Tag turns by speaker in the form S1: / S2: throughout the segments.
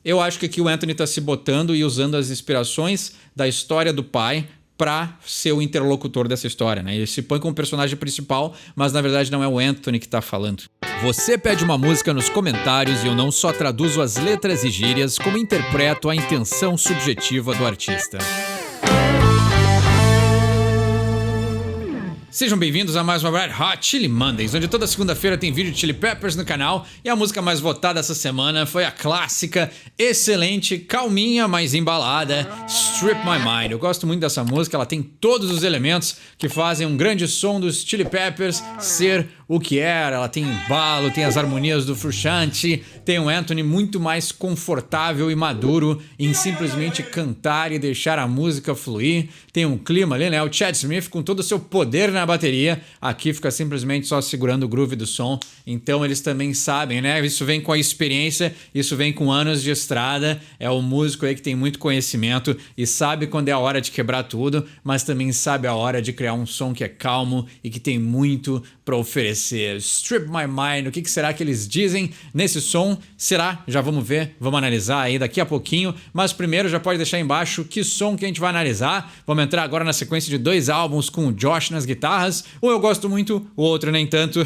S1: eu acho que aqui o Anthony tá se botando e usando as inspirações da história do pai para ser o interlocutor dessa história, né? Ele se põe como personagem principal, mas na verdade não é o Anthony que tá falando. Você pede uma música nos comentários e eu não só traduzo as letras e gírias, como interpreto a intenção subjetiva do artista. Sejam bem-vindos a mais uma Red Hot Chili Mondays, onde toda segunda-feira tem vídeo de Chili Peppers no canal, e a música mais votada essa semana foi a clássica, excelente, calminha, mas embalada, Strip My Mind. Eu gosto muito dessa música, ela tem todos os elementos que fazem um grande som dos Chili Peppers ser o que era. Ela tem embalo, tem as harmonias do Frusciante, tem o Anthony muito mais confortável e maduro em simplesmente cantar e deixar a música fluir. Tem um clima ali, né? O Chad Smith com todo o seu poder na bateria, aqui fica simplesmente só segurando o groove do som. Então eles também sabem, né? Isso vem com a experiência, isso vem com anos de estrada. É o músico aí que tem muito conhecimento e sabe quando é a hora de quebrar tudo, mas também sabe a hora de criar um som que é calmo e que tem muito para oferecer. Strip My Mind, o que será que eles dizem nesse som? Será? Já vamos ver, vamos analisar aí daqui a pouquinho, mas primeiro já pode deixar aí embaixo que som que a gente vai analisar. Vamos entrar agora na sequência de 2 álbuns com o Josh nas guitarras. Um eu gosto muito, o outro nem tanto.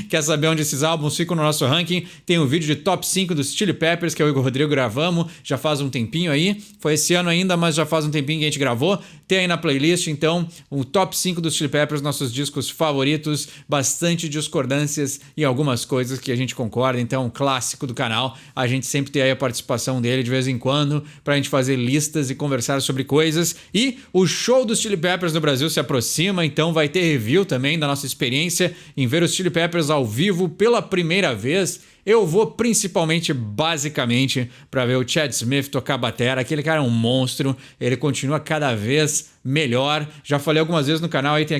S1: Quer saber onde esses álbuns ficam no nosso ranking? Tem um vídeo de top 5 dos Chili Peppers que eu e o Rodrigo gravamos, já faz um tempinho aí. Foi esse ano ainda, mas já faz um tempinho que a gente gravou. Tem aí na playlist, então, o top 5 dos Chili Peppers, nossos discos favoritos, bastante discordâncias e algumas coisas que a gente concorda. Então, um clássico do canal. A gente sempre tem aí a participação dele de vez em quando pra gente fazer listas e conversar sobre coisas. E o show dos Chili Peppers no Brasil se aproxima, então vai ter review também da nossa experiência em ver os Chili Peppers ao vivo pela primeira vez. Eu vou principalmente, basicamente, para ver o Chad Smith tocar batera. Aquele cara é um monstro, ele continua cada vez melhor. Já falei algumas vezes no canal, aí tem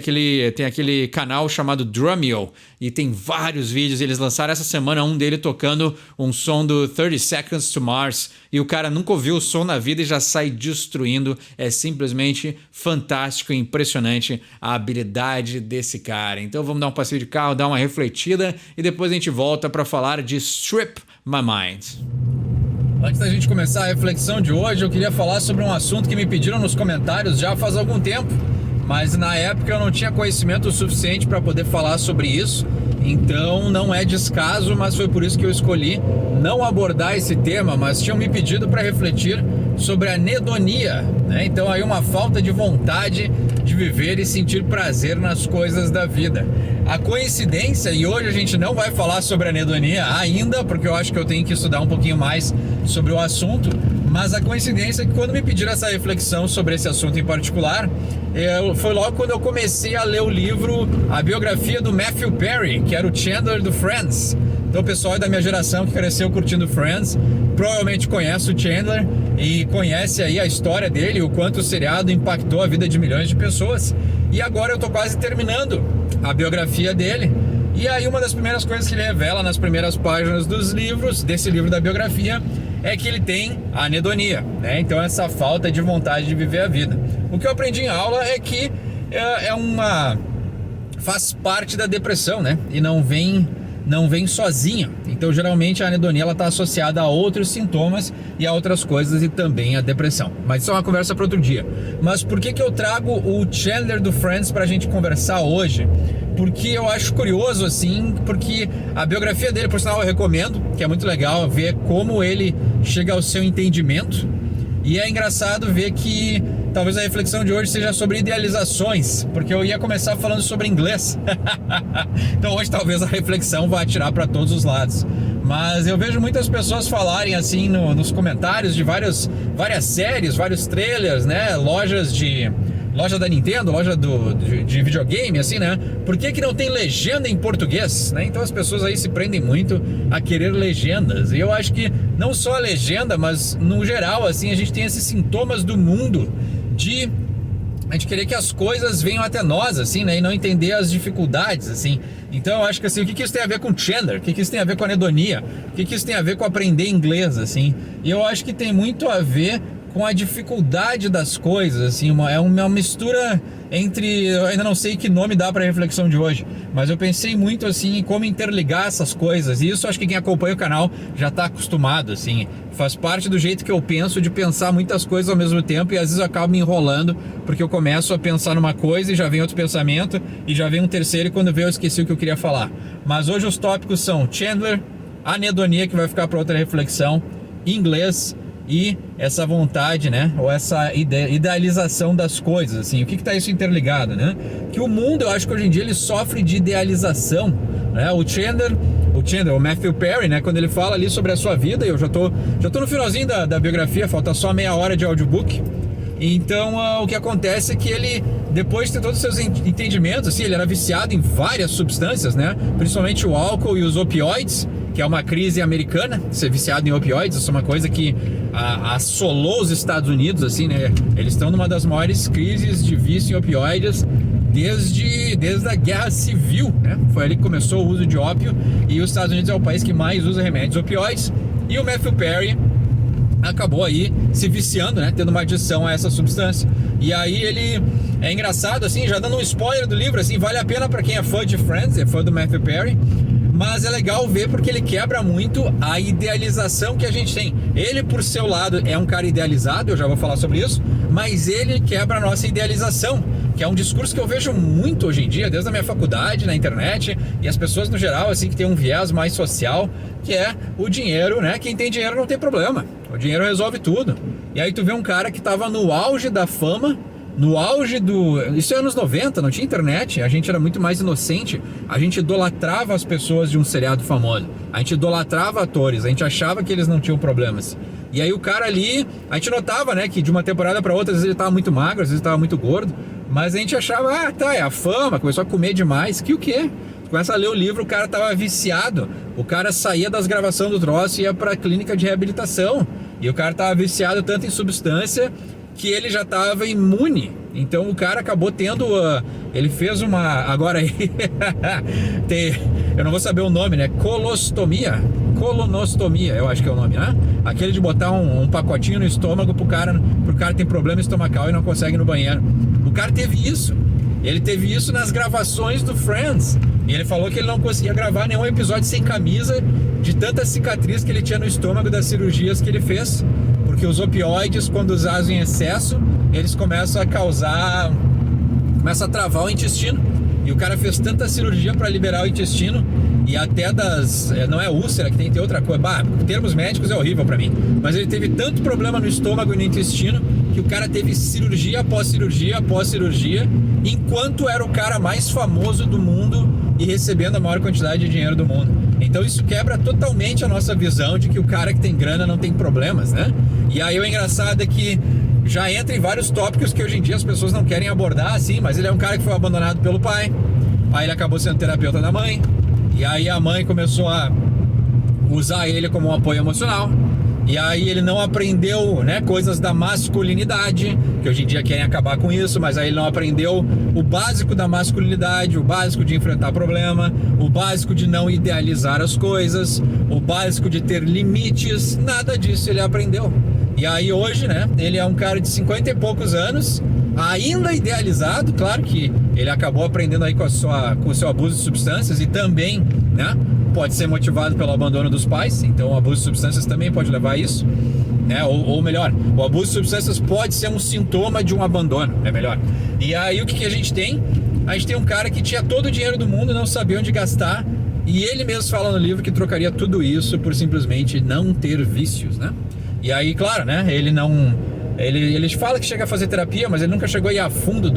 S1: aquele canal chamado Drumeo, e tem vários vídeos. Eles lançaram essa semana um dele tocando um som do 30 Seconds to Mars, e o cara nunca ouviu o som na vida e já sai destruindo. É simplesmente fantástico e impressionante a habilidade desse cara. Então vamos dar um passeio de carro, dar uma refletida, e depois a gente volta para falar de Strip My Mind. Antes da gente começar a reflexão de hoje, eu queria falar sobre um assunto que me pediram nos comentários já faz algum tempo, mas na época eu não tinha conhecimento suficiente para poder falar sobre isso, então não é descaso, mas foi por isso que eu escolhi não abordar esse tema, mas tinham me pedido para refletir sobre a anedonia, né? Então aí uma falta de vontade de viver e sentir prazer nas coisas da vida. A coincidência, e hoje a gente não vai falar sobre anedonia ainda, porque eu acho que eu tenho que estudar um pouquinho mais sobre o assunto, mas a coincidência é que quando me pediram essa reflexão sobre esse assunto em particular, foi logo quando eu comecei a ler o livro, a biografia do Matthew Perry, que era o Chandler do Friends. Então o pessoal da minha geração que cresceu curtindo Friends provavelmente conhece o Chandler e conhece aí a história dele, o quanto o seriado impactou a vida de milhões de pessoas. E agora eu tô quase terminando a biografia dele. E aí uma das primeiras coisas que ele revela nas primeiras páginas dos livros, desse livro da biografia, é que ele tem anedonia, né? Então essa falta de vontade de viver a vida. O que eu aprendi em aula é que faz parte da depressão, né? E não vem sozinha. Então geralmente a anedonia ela está associada a outros sintomas e a outras coisas, e também a depressão. Mas isso é uma conversa para outro dia. Mas por que eu trago o Chandler do Friends para a gente conversar hoje? Porque eu acho curioso, assim, porque a biografia dele, por sinal, eu recomendo, que é muito legal ver como ele chega ao seu entendimento. E é engraçado ver que talvez a reflexão de hoje seja sobre idealizações, porque eu ia começar falando sobre inglês. Então hoje talvez a reflexão vá atirar para todos os lados. Mas eu vejo muitas pessoas falarem assim nos comentários de várias séries, vários trailers, né? Loja da Nintendo, loja de videogame, assim, né? Por que não tem legenda em português, né? Então as pessoas aí se prendem muito a querer legendas. E eu acho que não só a legenda, mas no geral, assim, a gente tem esses sintomas do mundo de a gente querer que as coisas venham até nós, assim, né? E não entender as dificuldades, assim. Então eu acho que assim, o que isso tem a ver com Chandler? O que isso tem a ver com anedonia? O que isso tem a ver com aprender inglês, assim? E eu acho que tem muito a ver com a dificuldade das coisas, assim, é uma mistura entre... Eu ainda não sei que nome dá para a reflexão de hoje, mas eu pensei muito, assim, em como interligar essas coisas, e isso acho que quem acompanha o canal já tá acostumado, assim, faz parte do jeito que eu penso, de pensar muitas coisas ao mesmo tempo, e às vezes eu acabo me enrolando, porque eu começo a pensar numa coisa e já vem outro pensamento, e já vem um terceiro, e quando vê eu esqueci o que eu queria falar. Mas hoje os tópicos são Chandler, anedonia, que vai ficar para outra reflexão, inglês e essa vontade, né, ou essa idealização das coisas, assim, o que tá isso interligado, né? Que o mundo, eu acho que hoje em dia ele sofre de idealização, né? O Chandler, o Matthew Perry, né, quando ele fala ali sobre a sua vida, eu já tô no finalzinho da biografia, falta só meia hora de audiobook. Então, o que acontece é que ele, depois de ter todos os seus entendimentos, assim, ele era viciado em várias substâncias, né? Principalmente o álcool e os opioides, que é uma crise americana, ser viciado em opioides, isso é uma coisa que assolou os Estados Unidos, assim, né? Eles estão numa das maiores crises de vício em opioides desde a Guerra Civil, né? Foi ali que começou o uso de ópio, e os Estados Unidos é o país que mais usa remédios opioides, e o Matthew Perry acabou aí se viciando, né, tendo uma adição a essa substância. E aí ele, é engraçado, assim, já dando um spoiler do livro, assim, vale a pena para quem é fã de Friends, é fã do Matthew Perry, mas é legal ver porque ele quebra muito a idealização que a gente tem. Ele, por seu lado, é um cara idealizado, eu já vou falar sobre isso, mas ele quebra a nossa idealização, que é um discurso que eu vejo muito hoje em dia, desde a minha faculdade, na internet, e as pessoas no geral, assim, que tem um viés mais social, que é o dinheiro, né? Quem tem dinheiro não tem problema, o dinheiro resolve tudo. E aí tu vê um cara que tava no auge da fama, no auge do... Isso é anos 90, não tinha internet, a gente era muito mais inocente, a gente idolatrava as pessoas de um seriado famoso, a gente idolatrava atores, a gente achava que eles não tinham problemas. E aí o cara ali, a gente notava, né, que de uma temporada para outra, às vezes ele tava muito magro, às vezes tava muito gordo, mas a gente achava, é a fama, começou a comer demais, que o quê? Começa a ler o livro, o cara tava viciado, o cara saía das gravações do troço e ia pra clínica de reabilitação, e o cara tava viciado tanto em substância que ele já estava imune. Então o cara acabou tendo... ele fez uma... Agora aí... eu não vou saber o nome, né? Colonostomia, eu acho que é o nome, né? Aquele de botar um pacotinho no estômago pro cara que tem problema estomacal e não consegue ir no banheiro. O cara teve isso. Ele teve isso nas gravações do Friends. E ele falou que ele não conseguia gravar nenhum episódio sem camisa, de tanta cicatriz que ele tinha no estômago das cirurgias que ele fez. Porque os opioides, quando usados em excesso, eles começam a causar... começa a travar o intestino. E o cara fez tanta cirurgia para liberar o intestino, e até das... não é úlcera, que tem outra coisa. Em termos médicos é horrível para mim. Mas ele teve tanto problema no estômago e no intestino, que o cara teve cirurgia após cirurgia após cirurgia, enquanto era o cara mais famoso do mundo e recebendo a maior quantidade de dinheiro do mundo. Então isso quebra totalmente a nossa visão de que o cara que tem grana não tem problemas, né? E aí o engraçado é que já entra em vários tópicos que hoje em dia as pessoas não querem abordar, assim, mas ele é um cara que foi abandonado pelo pai, aí ele acabou sendo terapeuta da mãe, e aí a mãe começou a usar ele como um apoio emocional, e aí ele não aprendeu, né, coisas da masculinidade, que hoje em dia querem acabar com isso, mas aí ele não aprendeu o básico da masculinidade, o básico de enfrentar problema, o básico de não idealizar as coisas, o básico de ter limites, nada disso ele aprendeu. E aí hoje, né, ele é um cara de 50 e poucos anos, ainda idealizado, claro que ele acabou aprendendo aí com o seu abuso de substâncias, e também, né, pode ser motivado pelo abandono dos pais, então o abuso de substâncias também pode levar a isso, né? Ou melhor, o abuso de substâncias pode ser um sintoma de um abandono, é melhor. E aí o que a gente tem? A gente tem um cara que tinha todo o dinheiro do mundo, não sabia onde gastar, e ele mesmo fala no livro que trocaria tudo isso por simplesmente não ter vícios, né? E aí, claro, né, ele não... Ele fala que chega a fazer terapia, mas ele nunca chegou a ir a fundo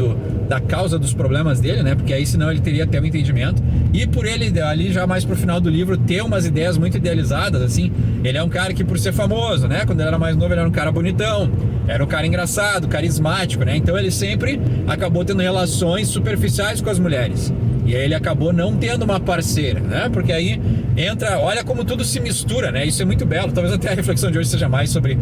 S1: da causa dos problemas dele, né? Porque aí senão ele teria até um entendimento. E por ele, ali já mais pro final do livro, ter umas ideias muito idealizadas, assim. Ele é um cara que, por ser famoso, né? Quando ele era mais novo, ele era um cara bonitão, era um cara engraçado, carismático, né? Então ele sempre acabou tendo relações superficiais com as mulheres. E aí ele acabou não tendo uma parceira, né? Porque aí entra, olha como tudo se mistura, né? Isso é muito belo. Talvez até a reflexão de hoje seja mais sobre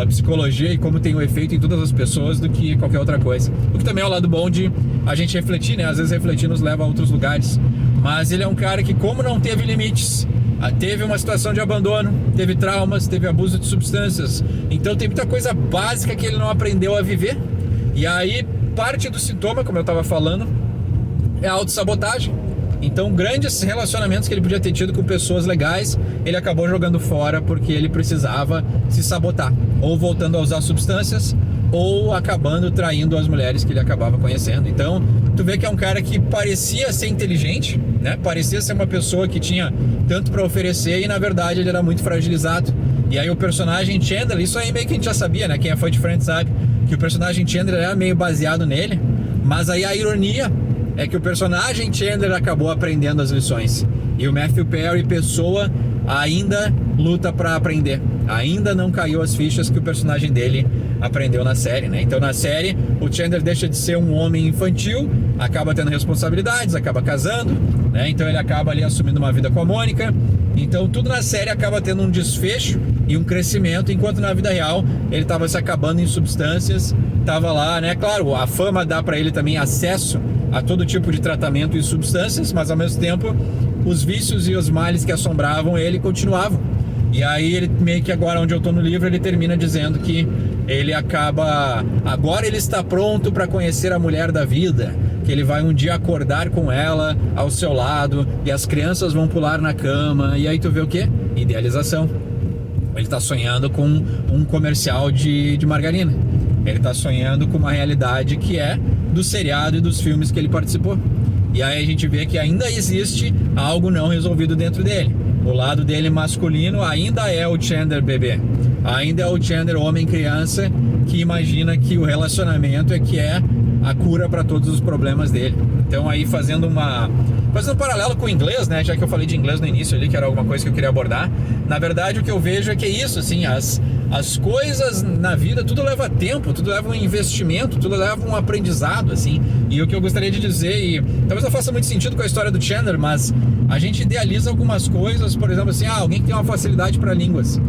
S1: psicologia e como tem um efeito em todas as pessoas do que qualquer outra coisa. O que também é o lado bom de a gente refletir, né? Às vezes refletir nos leva a outros lugares. Mas ele é um cara que, como não teve limites, teve uma situação de abandono, teve traumas, teve abuso de substâncias. Então tem muita coisa básica que ele não aprendeu a viver. E aí parte do sintoma, como eu estava falando, é a autossabotagem. Então grandes relacionamentos que ele podia ter tido com pessoas legais, ele acabou jogando fora porque ele precisava se sabotar, ou voltando a usar substâncias, ou acabando traindo as mulheres que ele acabava conhecendo. Então tu vê que é um cara que parecia ser inteligente, né? Parecia ser uma pessoa que tinha tanto para oferecer, e na verdade ele era muito fragilizado. E aí o personagem Chandler, isso aí meio que a gente já sabia, né? Quem é fã de Friends sabe que o personagem Chandler era meio baseado nele, mas aí a ironia é que o personagem Chandler acabou aprendendo as lições, e o Matthew Perry, pessoa, ainda luta para aprender, ainda não caiu as fichas que o personagem dele aprendeu na série, né? Então na série o Chandler deixa de ser um homem infantil, acaba tendo responsabilidades, acaba casando, né? Então ele acaba ali assumindo uma vida com a Mônica. Então tudo na série acaba tendo um desfecho e um crescimento, enquanto na vida real ele estava se acabando em substâncias, estava lá, né? Claro, a fama dá para ele também acesso a todo tipo de tratamento e substâncias, mas ao mesmo tempo os vícios e os males que assombravam ele continuavam. E aí ele meio que, agora onde eu tô no livro, ele termina dizendo que ele acaba, agora ele está pronto para conhecer a mulher da vida, que ele vai um dia acordar com ela ao seu lado e as crianças vão pular na cama. E aí tu vê o quê? Idealização. Ele está sonhando com um comercial de margarina. Ele está sonhando com uma realidade que é do seriado e dos filmes que ele participou. E aí a gente vê que ainda existe algo não resolvido dentro dele. O lado dele masculino ainda é o Chandler bebê, ainda é o Chandler homem criança, que imagina que o relacionamento é a cura para todos os problemas dele. Então aí fazendo um paralelo com o inglês, né, já que eu falei de inglês no início ali, que era alguma coisa que eu queria abordar, na verdade o que eu vejo é que é isso, assim, as coisas na vida, tudo leva tempo, tudo leva um investimento, tudo leva um aprendizado, assim. E o que eu gostaria de dizer, e talvez não faça muito sentido com a história do Chandler, mas a gente idealiza algumas coisas, por exemplo, assim, alguém que tem uma facilidade para línguas.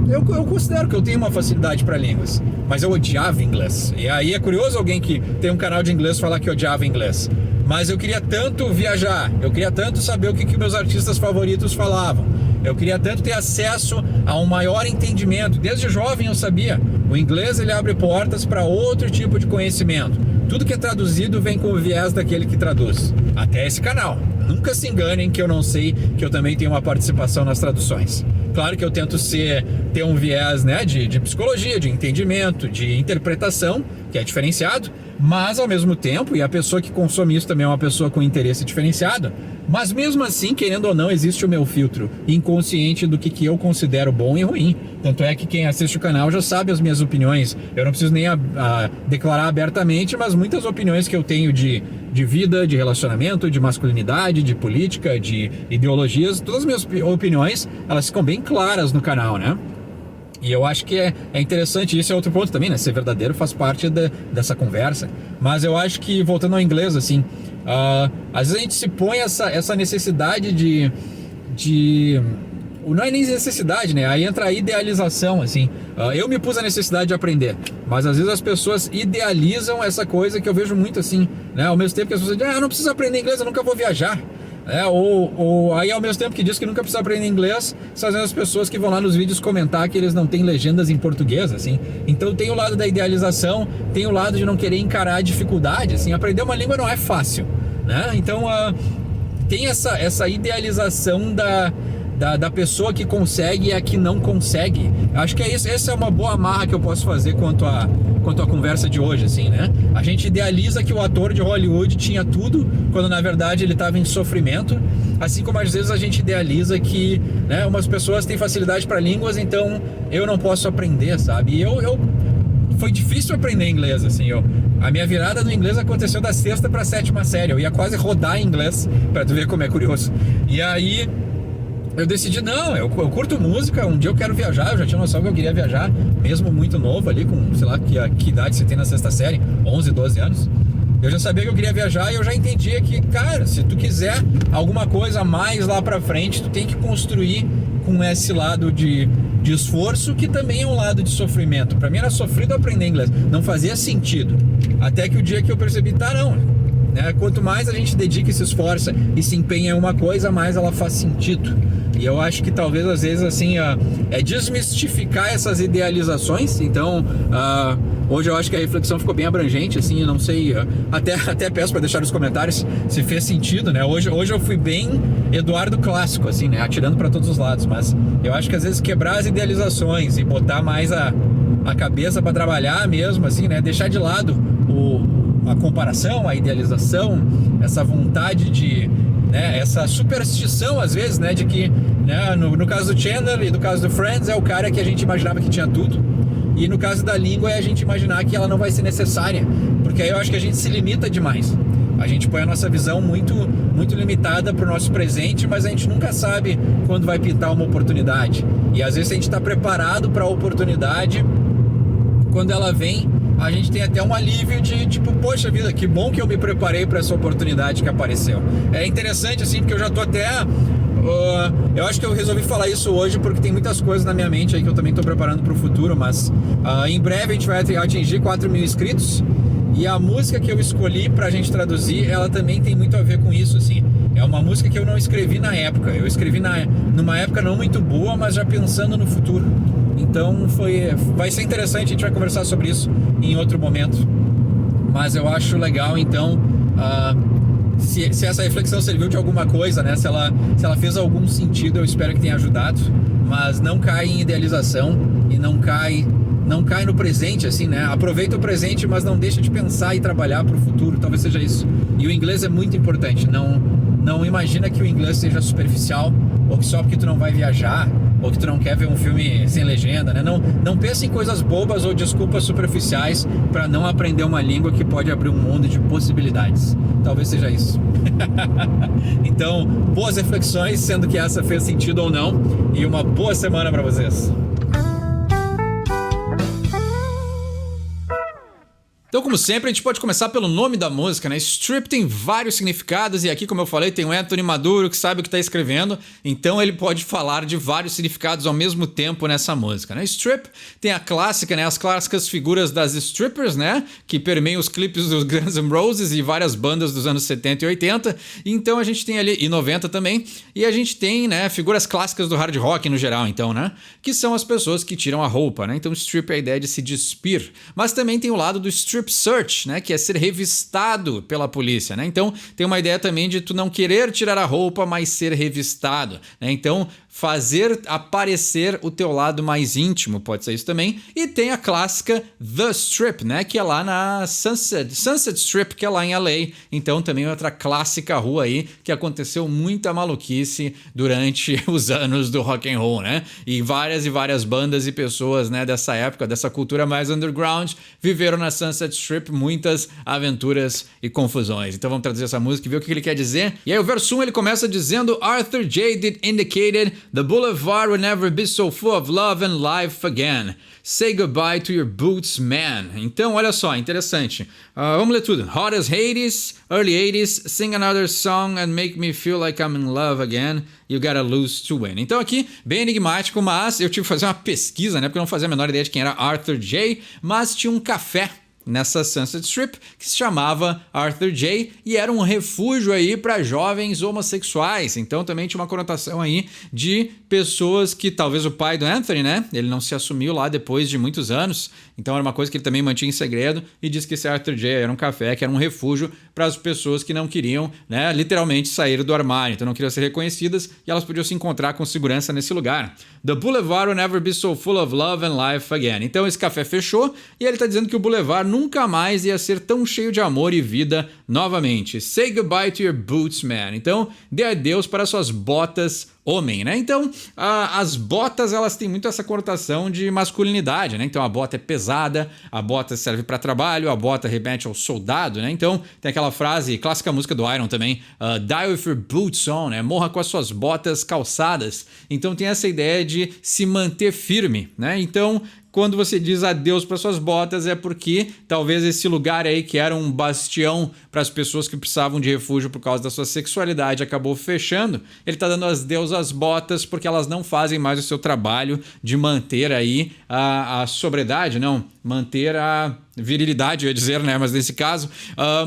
S1: Eu considero que eu tenho uma facilidade para línguas, mas eu odiava inglês. E aí é curioso alguém que tem um canal de inglês falar que odiava inglês. Mas eu queria tanto viajar, eu queria tanto saber o que meus artistas favoritos falavam. Eu queria tanto ter acesso a um maior entendimento. Desde jovem eu sabia, o inglês ele abre portas para outro tipo de conhecimento. Tudo que é traduzido vem com o viés daquele que traduz. Até esse canal. Nunca se enganem que eu não sei que eu também tenho uma participação nas traduções. Claro que eu tento ter um viés, né, de psicologia, de entendimento, de interpretação, que é diferenciado, mas ao mesmo tempo, e a pessoa que consome isso também é uma pessoa com interesse diferenciado, mas mesmo assim, querendo ou não, existe o meu filtro inconsciente do que eu considero bom e ruim. Tanto é que quem assiste o canal já sabe as minhas opiniões. Eu não preciso nem declarar abertamente, mas muitas opiniões que eu tenho de vida, de relacionamento, de masculinidade, de política, de ideologias, todas as minhas opiniões, elas ficam bem claras no canal, né? E eu acho que é interessante, isso é outro ponto também, né? Ser verdadeiro faz parte dessa conversa. Mas eu acho que, voltando ao inglês, assim, às vezes a gente se põe essa necessidade não é nem necessidade, né? Aí entra a idealização, assim. Eu me pus a necessidade de aprender, mas às vezes as pessoas idealizam essa coisa que eu vejo muito assim, né? Ao mesmo tempo que as pessoas dizem, eu não preciso aprender inglês, eu nunca vou viajar. Ou aí ao mesmo tempo que diz que nunca precisa aprender inglês, são as pessoas que vão lá nos vídeos comentar que eles não têm legendas em português, assim. Então tem o lado da idealização, tem o lado de não querer encarar a dificuldade, assim. Aprender uma língua não é fácil, né? Então tem essa idealização da pessoa que consegue e a que não consegue. Acho que é isso. Essa é uma boa amarra que eu posso fazer quanto à conversa de hoje, assim, né? A gente idealiza que o ator de Hollywood tinha tudo, quando na verdade ele estava em sofrimento. Assim como às vezes a gente idealiza que, né, umas pessoas têm facilidade para línguas, então eu não posso aprender, sabe? E foi difícil aprender inglês, assim. A minha virada no inglês aconteceu da 6ª para a 7ª série. Eu ia quase rodar em inglês, para tu ver como é curioso. E aí eu decidi, não, eu curto música, um dia eu quero viajar. Eu já tinha noção que eu queria viajar, mesmo muito novo ali, com, sei lá, que idade você tem na 6ª série, 11, 12 anos. Eu já sabia que eu queria viajar e eu já entendia que, cara, se tu quiser alguma coisa mais lá pra frente, tu tem que construir com esse lado de esforço, que também é um lado de sofrimento. Pra mim era sofrido aprender inglês, não fazia sentido. Até que o dia que eu percebi, não, né? Quanto mais a gente dedica e se esforça e se empenha em uma coisa, mais ela faz sentido.
S2: E eu acho que talvez às vezes assim é desmistificar essas idealizações. Então hoje eu acho que a reflexão ficou bem abrangente, assim, eu não sei, até peço para deixar nos comentários se fez sentido, né? Hoje eu fui bem Eduardo clássico, assim, né? Atirando para todos os lados, mas eu acho que às vezes quebrar as idealizações e botar mais a cabeça para trabalhar mesmo, assim, né? Deixar de lado a comparação, a idealização, essa vontade de, né, essa superstição às vezes, né, de que, né, no caso do Chandler e no caso do Friends é o cara que a gente imaginava que tinha tudo, e no caso da língua é a gente imaginar que ela não vai ser necessária, porque aí eu acho que a gente se limita demais. A gente põe a nossa visão muito, muito limitada para o nosso presente, mas a gente nunca sabe quando vai pintar uma oportunidade. E às vezes a gente está preparado para a oportunidade, quando ela vem, a gente tem até um alívio de tipo, poxa vida, que bom que eu me preparei para essa oportunidade que apareceu. É interessante assim, porque eu já tô até... eu acho que eu resolvi falar isso hoje porque tem muitas coisas na minha mente aí que eu também tô preparando para o futuro, mas em breve a gente vai atingir 4 mil inscritos e a música que eu escolhi pra gente traduzir, ela também tem muito a ver com isso, assim. É uma música que eu não escrevi na época, eu escrevi numa época não muito boa, mas já pensando no futuro. Então vai ser interessante, a gente vai conversar sobre isso em outro momento. Mas eu acho legal, então, se essa reflexão serviu de alguma coisa, né? Se ela fez algum sentido, eu espero que tenha ajudado. Mas não cai em idealização e não cai no presente, assim, né? Aproveita o presente, mas não deixa de pensar e trabalhar para o futuro, talvez seja isso. E o inglês é muito importante, não imagina que o inglês seja superficial, ou que só porque tu não vai viajar, ou que tu não quer ver um filme sem legenda, né? Não pense em coisas bobas ou desculpas superficiais para não aprender uma língua que pode abrir um mundo de possibilidades. Talvez seja isso. Então, boas reflexões, sendo que essa fez sentido ou não, e uma boa semana para vocês.
S1: Então, como sempre, a gente pode começar pelo nome da música, né? Strip tem vários significados e aqui, como eu falei, tem o Anthony Maduro que sabe o que está escrevendo, então ele pode falar de vários significados ao mesmo tempo nessa música, né? Strip tem a clássica, né? As clássicas figuras das strippers, né? Que permeiam os clipes dos Guns N' Roses e várias bandas dos anos 70 e 80. Então a gente tem ali, e 90 também, e a gente tem, né, figuras clássicas do hard rock no geral, então, né? Que são as pessoas que tiram a roupa, né? Então strip é a ideia de se despir. Mas também tem o lado do strip search, né, que é ser revistado pela polícia, né? Então tem uma ideia também de tu não querer tirar a roupa, mas ser revistado, né? Então fazer aparecer o teu lado mais íntimo, pode ser isso também. E tem a clássica The Strip, né, que é lá na Sunset Strip, que é lá em LA. Então também outra clássica rua aí que aconteceu muita maluquice durante os anos do rock and roll, né? E várias bandas e pessoas, né, dessa época, dessa cultura mais underground, viveram na Sunset Strip muitas aventuras e confusões. Então vamos traduzir essa música e ver o que ele quer dizer. E aí o verso 1 ele começa dizendo: Arthur J. did indicated the boulevard will never be so full of love and life again. Say goodbye to your boots, man. Então, olha só, interessante. Vamos ler tudo. Hot as Hades, early 80s, sing another song and make me feel like I'm in love again. You gotta lose to win. Então aqui, bem enigmático, mas eu tive que fazer uma pesquisa, né? Porque eu não fazia a menor ideia de quem era Arthur J. Mas tinha um café nessa Sunset Strip que se chamava Arthur J. e era um refúgio aí para jovens homossexuais. Então também tinha uma conotação aí de pessoas que talvez o pai do Anthony, né? Ele não se assumiu lá depois de muitos anos. Então era uma coisa que ele também mantinha em segredo e disse que esse Arthur J. era um café, que era um refúgio para as pessoas que não queriam, né, literalmente sair do armário. Então não queriam ser reconhecidas e elas podiam se encontrar com segurança nesse lugar. The boulevard will never be so full of love and life again. Então esse café fechou e ele está dizendo que o boulevard nunca mais ia ser tão cheio de amor e vida novamente. Say goodbye to your boots, man. Então, dê adeus para suas botas, homem, né? Então, as botas, elas têm muito essa conotação de masculinidade, né? Então, a bota é pesada, a bota serve para trabalho, a bota remete ao soldado, né? Então, tem aquela frase, clássica música do Iron também, die with your boots on, né? Morra com as suas botas calçadas. Então, tem essa ideia de se manter firme, né? Então, quando você diz adeus para suas botas é porque talvez esse lugar aí que era um bastião para as pessoas que precisavam de refúgio por causa da sua sexualidade acabou fechando. Ele está dando adeus às botas porque elas não fazem mais o seu trabalho de manter aí a sobriedade, não, manter a virilidade, eu ia dizer, né? Mas nesse caso,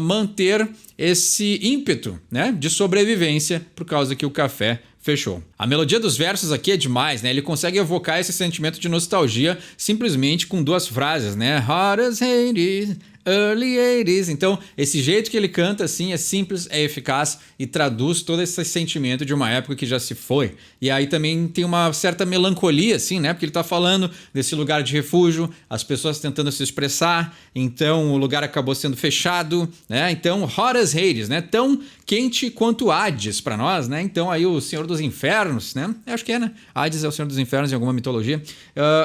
S1: manter esse ímpeto, né, de sobrevivência por causa que o café Fechou. A melodia dos versos aqui é demais, né? Ele consegue evocar esse sentimento de nostalgia simplesmente com 2 frases, né? Hot as Hades, early 80s. Então, esse jeito que ele canta, assim, é simples, é eficaz e traduz todo esse sentimento de uma época que já se foi. E aí também tem uma certa melancolia, assim, né? Porque ele tá falando desse lugar de refúgio, as pessoas tentando se expressar, então o lugar acabou sendo fechado, né? Então, Hot as Hades, né? Tão quente quanto Hades para nós, né? Então aí o Senhor dos Infernos, né? Eu acho que é, né? Hades é o Senhor dos Infernos em alguma mitologia.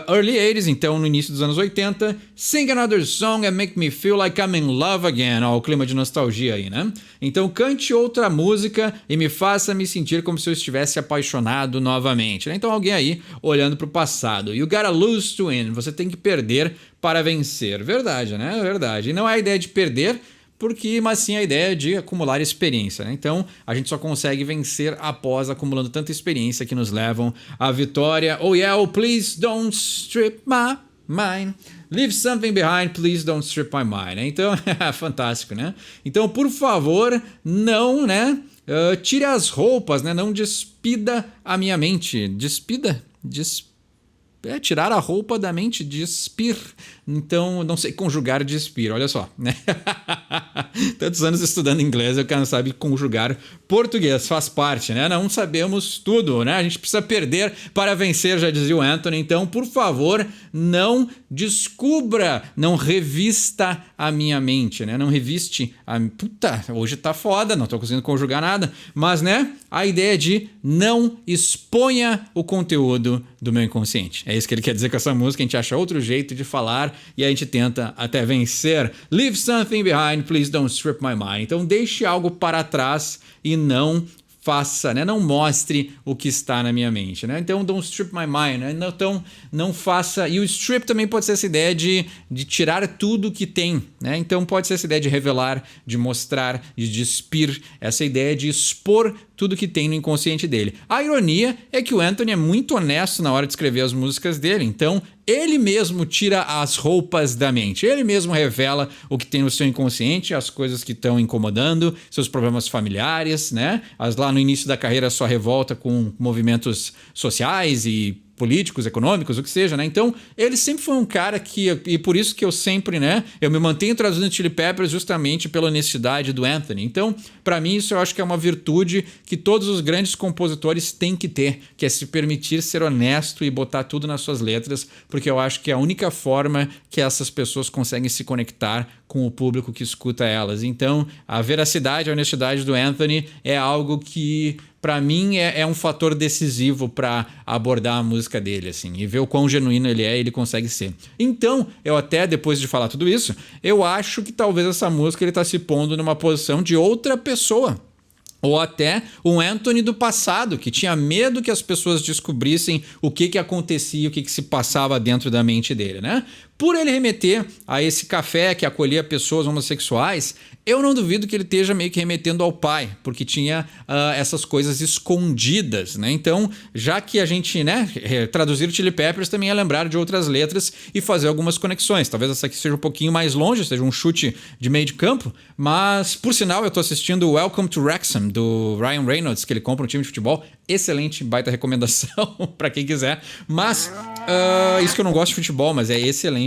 S1: Early 80s, então no início dos anos 80. Sing another song and make me feel like I'm in love again. Ó, o clima de nostalgia aí, né? Então cante outra música e me faça me sentir como se eu estivesse apaixonado novamente, né? Então alguém aí olhando pro passado. You gotta lose to win. Você tem que perder para vencer. Verdade, né? Verdade. E não é a ideia de perder, mas sim a ideia de acumular experiência, né? Então, a gente só consegue vencer após acumulando tanta experiência que nos levam à vitória. Oh yeah, oh please don't strip my mind. Leave something behind, please don't strip my mind. Né? Então, é fantástico, né? Então, por favor, não, né? Tire as roupas, né? Não despida a minha mente. Tirar a roupa da mente, despir. Então, não sei conjugar despir, olha só, né? Tantos anos estudando inglês, eu quero saber conjugar português, faz parte, né? Não sabemos tudo, né? A gente precisa perder para vencer, já dizia o Anthony. Então, por favor, não descubra, não revista a minha mente, né? Não reviste a... Puta, hoje tá foda, não tô conseguindo conjugar nada. Mas, né? A ideia de não exponha o conteúdo do meu inconsciente. É isso que ele quer dizer com essa música. A gente acha outro jeito de falar e a gente tenta até vencer. Leave something behind, please don't strip my mind. Então deixe algo para trás e não faça, né? Não mostre o que está na minha mente, né? Então, don't strip my mind, né? Então, não faça... E o strip também pode ser essa ideia de tirar tudo que tem, né? Então, pode ser essa ideia de revelar, de mostrar, de despir, essa ideia de expor tudo que tem no inconsciente dele. A ironia é que o Anthony é muito honesto na hora de escrever as músicas dele, então ele mesmo tira as roupas da mente, ele mesmo revela o que tem no seu inconsciente, as coisas que estão incomodando, seus problemas familiares, né? Lá no início da carreira, sua revolta com movimentos sociais e políticos, econômicos, o que seja, né? Então, ele sempre foi um cara que... E por isso que eu sempre, né? Eu me mantenho traduzindo Chili Peppers justamente pela honestidade do Anthony. Então, para mim, isso eu acho que é uma virtude que todos os grandes compositores têm que ter, que é se permitir ser honesto e botar tudo nas suas letras, porque eu acho que é a única forma que essas pessoas conseguem se conectar com o público que escuta elas. Então, a veracidade, a honestidade do Anthony é algo que... Pra mim é um fator decisivo para abordar a música dele, assim, e ver o quão genuíno ele consegue ser. Então, eu até, depois de falar tudo isso, eu acho que talvez essa música ele tá se pondo numa posição de outra pessoa. Ou até um Anthony do passado, que tinha medo que as pessoas descobrissem o que acontecia, o que se passava dentro da mente dele, né? Por ele remeter a esse café que acolhia pessoas homossexuais, eu não duvido que ele esteja meio que remetendo ao pai, porque tinha essas coisas escondidas, né? Então, já que a gente, né, traduzir o Chili Peppers também é lembrar de outras letras e fazer algumas conexões. Talvez essa aqui seja um pouquinho mais longe, seja um chute de meio de campo, mas, por sinal, eu tô assistindo Welcome to Wrexham, do Ryan Reynolds, que ele compra um time de futebol. Excelente, baita recomendação para quem quiser. Mas, isso que eu não gosto de futebol, mas é excelente.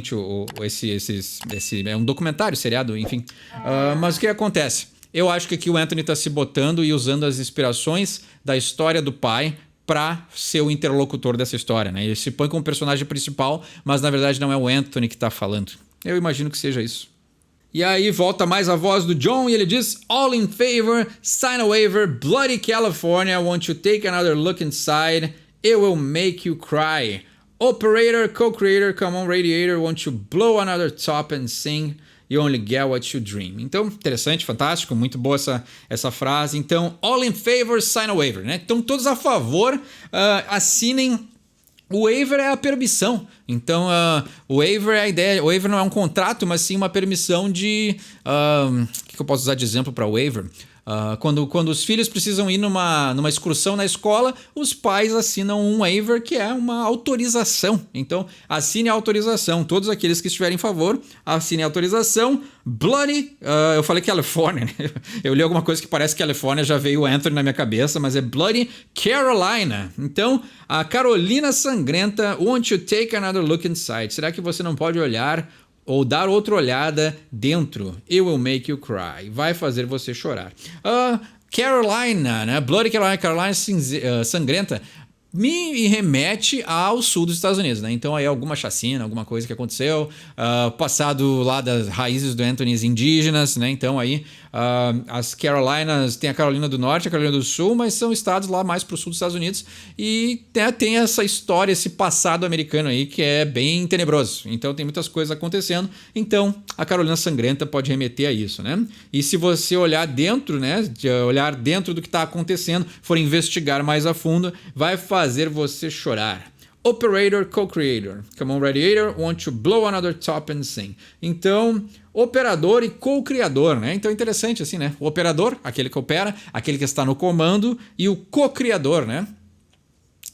S1: Esse é um documentário, seriado, enfim. Mas o que acontece? Eu acho que aqui o Anthony está se botando e usando as inspirações da história do pai para ser o interlocutor dessa história, né? Ele se põe como personagem principal, mas na verdade não é o Anthony que está falando. Eu imagino que seja isso. E aí volta mais a voz do John e ele diz: All in favor, sign a waiver, bloody California, won't you take another look inside? It will make you cry. Operator, co-creator, come on radiator, won't you blow another top and sing? You only get what you dream. Então, interessante, fantástico, muito boa essa frase. Então, all in favor, sign a waiver, né? Então, todos a favor, assinem. O waiver é a permissão. Então, o waiver é a ideia. O waiver não é um contrato, mas sim uma permissão de... O que eu posso usar de exemplo para waiver? Quando os filhos precisam ir numa excursão na escola, os pais assinam um waiver, que é uma autorização. Então, assine a autorização. Todos aqueles que estiverem em favor, assine a autorização. Bloody, eu falei California, né? Eu li alguma coisa que parece Califórnia, já veio o Anthony na minha cabeça, mas é Bloody Carolina. Então, a Carolina Sangrenta, won't you take another look inside? Será que você não pode olhar ou dar outra olhada dentro? It will make you cry. Vai fazer você chorar. Carolina, né? Bloody Carolina, Carolina Sangrenta, me remete ao sul dos Estados Unidos, né? Então aí alguma chacina, alguma coisa que aconteceu, passado lá das raízes do Anthony indígenas, né? Então aí as Carolinas, tem a Carolina do Norte, a Carolina do Sul, mas são estados lá mais pro sul dos Estados Unidos e tem essa história, esse passado americano aí que é bem tenebroso. Então tem muitas coisas acontecendo. Então a Carolina Sangrenta pode remeter a isso, né? E se você olhar dentro, né? Olhar dentro do que está acontecendo, for investigar mais a fundo, vai fazer você chorar. Operator, co-creator. Come on, radiator, want to blow another top and sing. Então, operador e co-criador, né? Então é interessante assim, né? O operador, aquele que opera, aquele que está no comando, e o co-criador, né?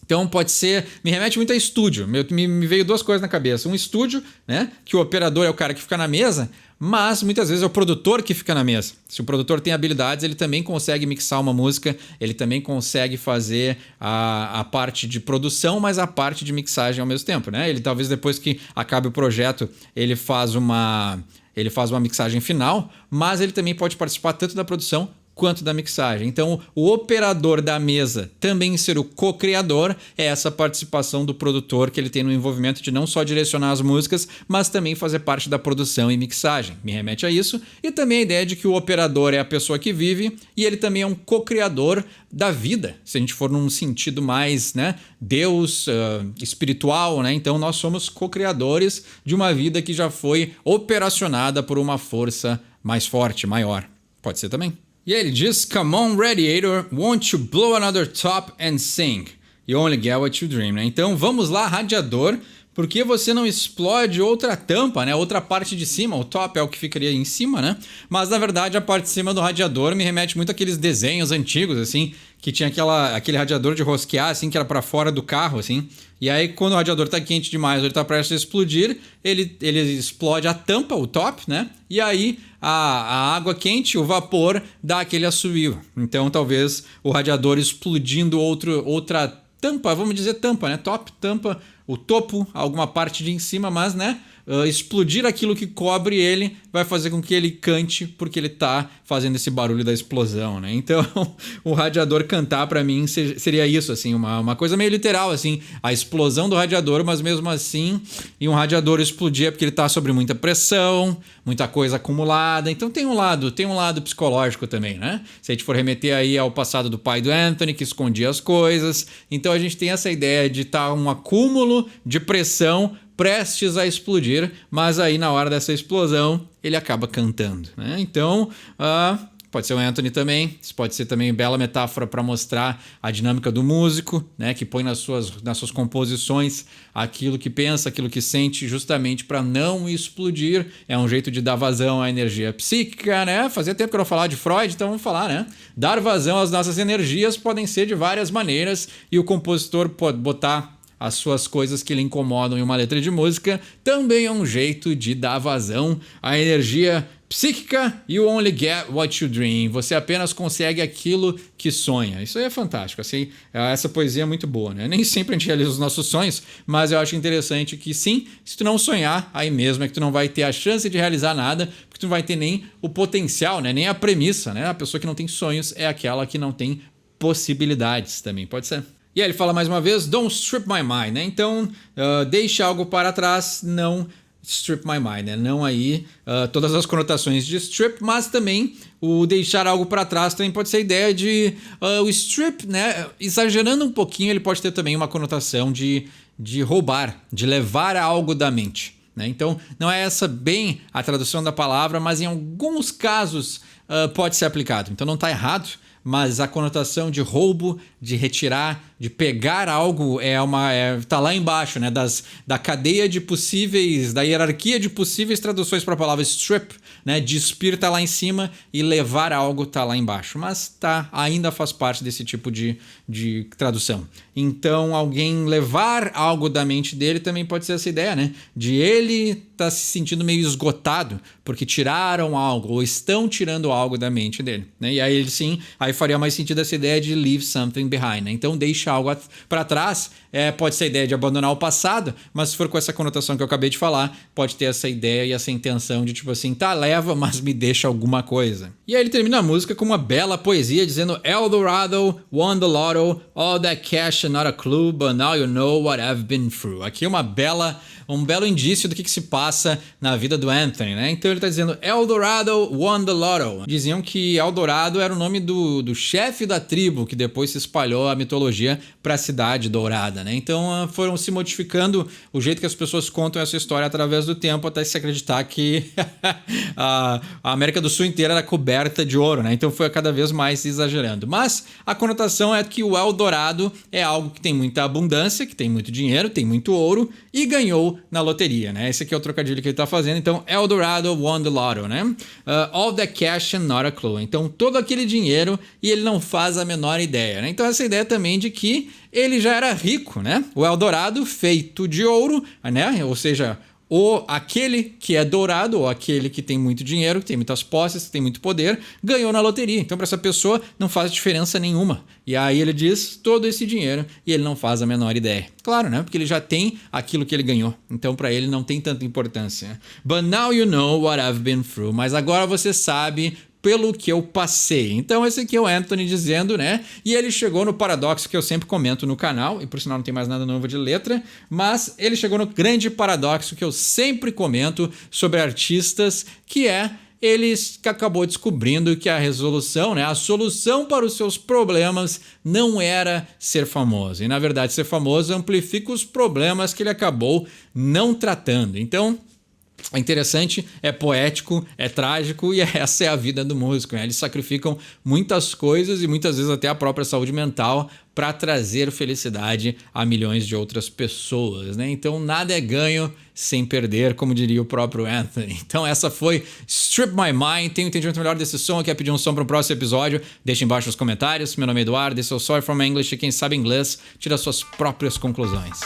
S1: Então pode ser, me remete muito a estúdio. Me veio duas coisas na cabeça. Um estúdio, né? Que o operador é o cara que fica na mesa, mas muitas vezes é o produtor que fica na mesa. Se o produtor tem habilidades, ele também consegue mixar uma música, ele também consegue fazer a parte de produção, mas a parte de mixagem ao mesmo tempo, né? Ele talvez depois que acabe o projeto, ele faz uma mixagem final, mas ele também pode participar tanto da produção quanto da mixagem. Então, o operador da mesa também ser o co-criador é essa participação do produtor que ele tem no envolvimento de não só direcionar as músicas, mas também fazer parte da produção e mixagem. Me remete a isso. E também a ideia de que o operador é a pessoa que vive e ele também é um co-criador da vida, se a gente for num sentido mais, né, Deus espiritual, né? Então, nós somos co-criadores de uma vida que já foi operacionada por uma força mais forte, maior. Pode ser também. E aí ele diz, come on radiator, won't you blow another top and sing? You only get what you dream, né? Então vamos lá, radiador, por que você não explode outra tampa, né? Outra parte de cima, o top é o que ficaria em cima, né? Mas na verdade a parte de cima do radiador me remete muito àqueles desenhos antigos, assim, que tinha aquele radiador de rosquear, assim, que era para fora do carro, assim. E aí quando o radiador tá quente demais, ou ele tá prestes a explodir, ele explode a tampa, o top, né? E aí a água quente, o vapor, dá aquele assovio. Então talvez o radiador explodindo outra tampa, vamos dizer tampa, né? Top, tampa, o topo, alguma parte de em cima, mas, né? Explodir aquilo que cobre ele vai fazer com que ele cante porque ele tá fazendo esse barulho da explosão, né? Então, o radiador cantar para mim seria isso, assim, uma coisa meio literal, assim, a explosão do radiador, mas mesmo assim, e um radiador explodir é porque ele tá sob muita pressão, muita coisa acumulada. Então tem um lado psicológico também, né? Se a gente for remeter aí ao passado do pai do Anthony, que escondia as coisas. Então a gente tem essa ideia de estar um acúmulo de pressão prestes a explodir, mas aí na hora dessa explosão ele acaba cantando, né? Então, pode ser o Anthony também, isso pode ser também bela metáfora para mostrar a dinâmica do músico, né? Que põe nas suas composições aquilo que pensa, aquilo que sente, justamente para não explodir. É um jeito de dar vazão à energia psíquica, né? Fazia tempo que eu não falava de Freud, então vamos falar, né? Dar vazão às nossas energias podem ser de várias maneiras e o compositor pode botar as suas coisas que lhe incomodam em uma letra de música, também é um jeito de dar vazão à energia psíquica. You only get what you dream. Você apenas consegue aquilo que sonha. Isso aí é fantástico. Assim, essa poesia é muito boa, né? Nem sempre a gente realiza os nossos sonhos, mas eu acho interessante que sim, se tu não sonhar, aí mesmo é que tu não vai ter a chance de realizar nada, porque tu não vai ter nem o potencial, né? Nem a premissa, né? A pessoa que não tem sonhos é aquela que não tem possibilidades também, pode ser. E aí ele fala mais uma vez, don't strip my mind, né? Então, deixe algo para trás, não strip my mind, né? Não aí todas as conotações de strip, mas também o deixar algo para trás também pode ser a ideia de o strip, né? Exagerando um pouquinho, ele pode ter também uma conotação de roubar, de levar algo da mente, né? Então, não é essa bem a tradução da palavra, mas em alguns casos pode ser aplicado. Então, não está errado, mas a conotação de roubo, de retirar, de pegar algo tá lá embaixo, né? Da cadeia de possíveis, da hierarquia de possíveis traduções para a palavra strip, né? Despir tá lá em cima e levar algo tá lá embaixo, mas ainda faz parte desse tipo de tradução. Então, alguém levar algo da mente dele também pode ser essa ideia, né? De ele tá se sentindo meio esgotado porque tiraram algo ou estão tirando algo da mente dele, né? E aí aí faria mais sentido essa ideia de leave something behind, né? Então deixa algo para trás, pode ser a ideia de abandonar o passado, mas se for com essa conotação que eu acabei de falar, pode ter essa ideia e essa intenção de tipo assim, leva, mas me deixa alguma coisa. E aí ele termina a música com uma bela poesia dizendo Eldorado won the lotto, all that cash and not a clue, but now you know what I've been through. Aqui um belo indício do que se passa na vida do Anthony, né? Então ele está dizendo Eldorado won the lotto. Diziam que Eldorado era o nome do chefe da tribo, que depois se espalhou a mitologia para a cidade dourada, né? Então foram se modificando o jeito que as pessoas contam essa história através do tempo, até se acreditar que a América do Sul inteira era coberta de ouro, né? Então foi cada vez mais exagerando. Mas a conotação é que o Eldorado é algo que tem muita abundância, que tem muito dinheiro, tem muito ouro e ganhou na loteria, né? Esse aqui é o trocadilho que ele tá fazendo. Então, Eldorado won the lotto, né? All the cash and not a clue. Então, todo aquele dinheiro e ele não faz a menor ideia, né? Então, essa ideia também de que ele já era rico, né? O Eldorado feito de ouro, né? Ou seja, aquele que é dourado, ou aquele que tem muito dinheiro, que tem muitas posses, que tem muito poder, ganhou na loteria. Então, para essa pessoa, não faz diferença nenhuma. E aí ele diz todo esse dinheiro e ele não faz a menor ideia. Claro, né? Porque ele já tem aquilo que ele ganhou. Então, para ele, não tem tanta importância. But now you know what I've been through. Mas agora você sabe pelo que eu passei. Então esse aqui é o Anthony dizendo, né? E ele chegou no paradoxo que eu sempre comento no canal, e por sinal não tem mais nada novo de letra, mas ele chegou no grande paradoxo que eu sempre comento sobre artistas, que ele acabou descobrindo que a resolução, né, a solução para os seus problemas não era ser famoso. E na verdade ser famoso amplifica os problemas que ele acabou não tratando. Então é interessante, é poético, é trágico e essa é a vida do músico, né? Eles sacrificam muitas coisas e muitas vezes até a própria saúde mental para trazer felicidade a milhões de outras pessoas, né? Então nada é ganho sem perder, como diria o próprio Anthony. Então essa foi Strip My Mind. Tem um entendimento melhor desse som, quer pedir um som para o próximo episódio? Deixa embaixo nos comentários. Meu nome é Eduardo, esse é o Sorry From English e quem sabe inglês tira suas próprias conclusões.